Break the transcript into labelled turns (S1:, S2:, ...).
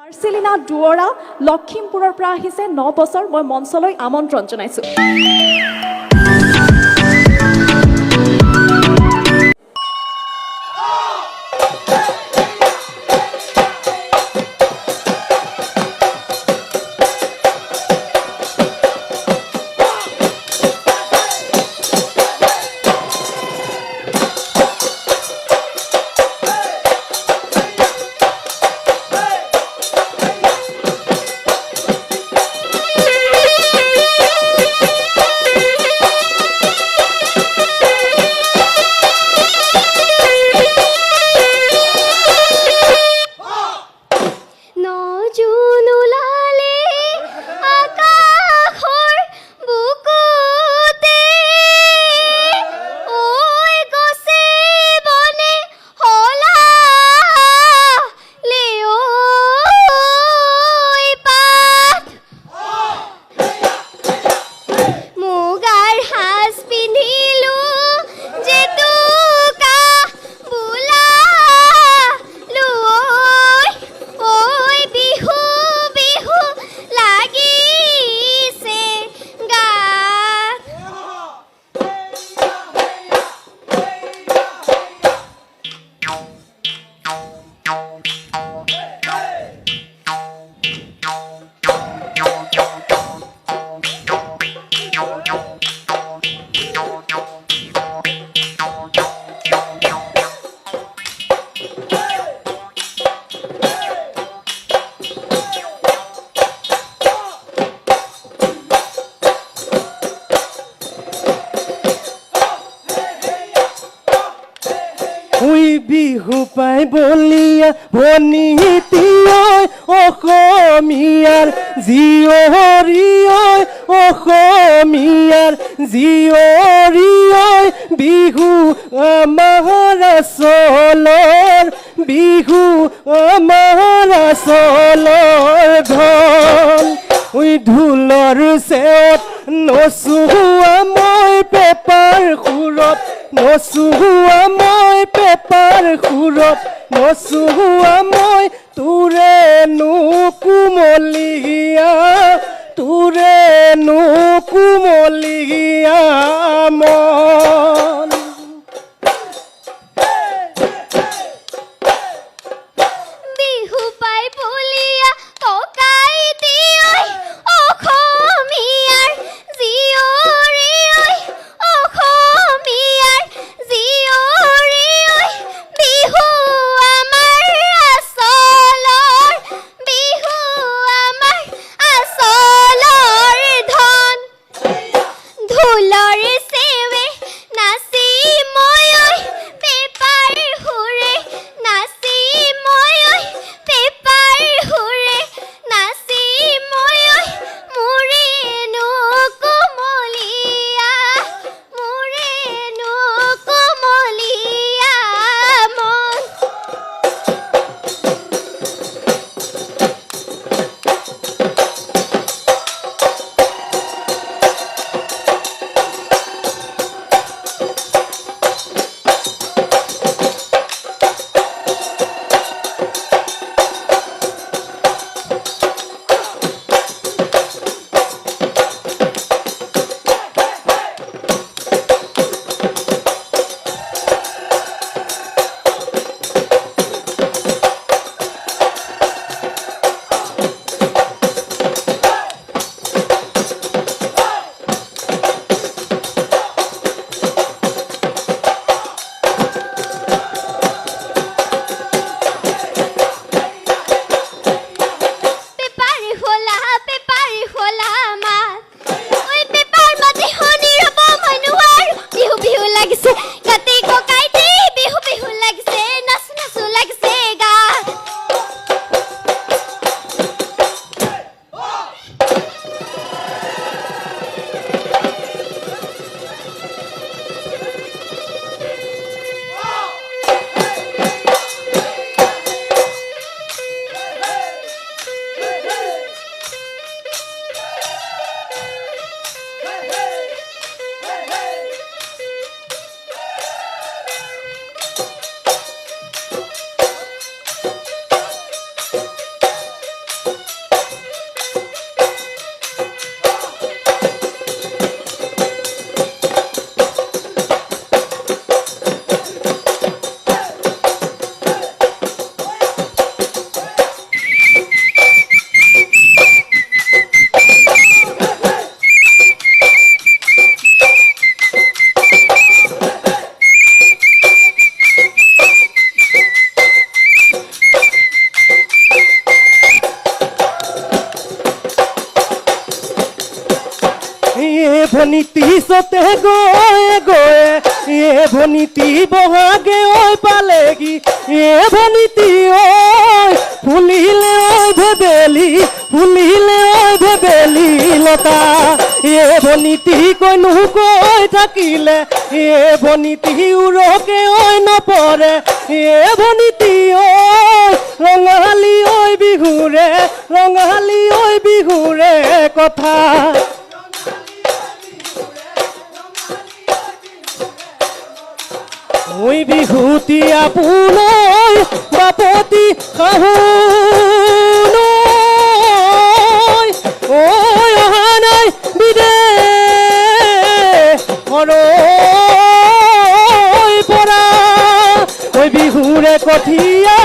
S1: মাৰ্চিলিলা দুৱৰা লখিমপুৰৰ পৰা আহিছে 9 বছৰ মই মঞ্চলৈ আমন্ত্ৰণ জনাইছো।
S2: বিহু পাই বলিয়া ভনীতি অসমীয়াৰ জীয়ৰী অসমীয়াৰ জীয়ৰী বিহু আমাৰ আচলৰ বিহু আমাৰ আচলৰ ধন ঢোলৰ চেৱত নচুৱা মই পেপাৰ সুৰত নচুৱা মই পেপাৰ সুৰত নচুৱা মই তোৰেনো কুমলীয়া তোৰেনো কুমলীয়া মন
S3: বিহু পাই বলিয়া ককাই দিয়ৈ অসমীয়াৰ জীয়ৰী অসমীয়াৰ জীয়ৰী বিহু আমাৰ আচলৰ বিহু আমাৰ আচলৰ ধন
S2: ভনীতি সতে গয়ে গয়ে ভনীতি বহাগে ওই পালেগি ভনীতি ওই ফুলিলে ওই ভেবেলি ফুলিলে ওই ভেবেলি লতা ভনীতি কইনু কৈ থাকিলে ভনীতি উৰকে ওই নপৰে ভনীতি ওই ৰঙালী ওই বিহুৰে ৰঙালী ওই বিহুৰে কথা ওই বিহুতি আপোনৈ বাপতি শাহুনৈ ওই অহা নাই বিদেশৰৈ পৰা ওই বিহুৰে কঠিয়া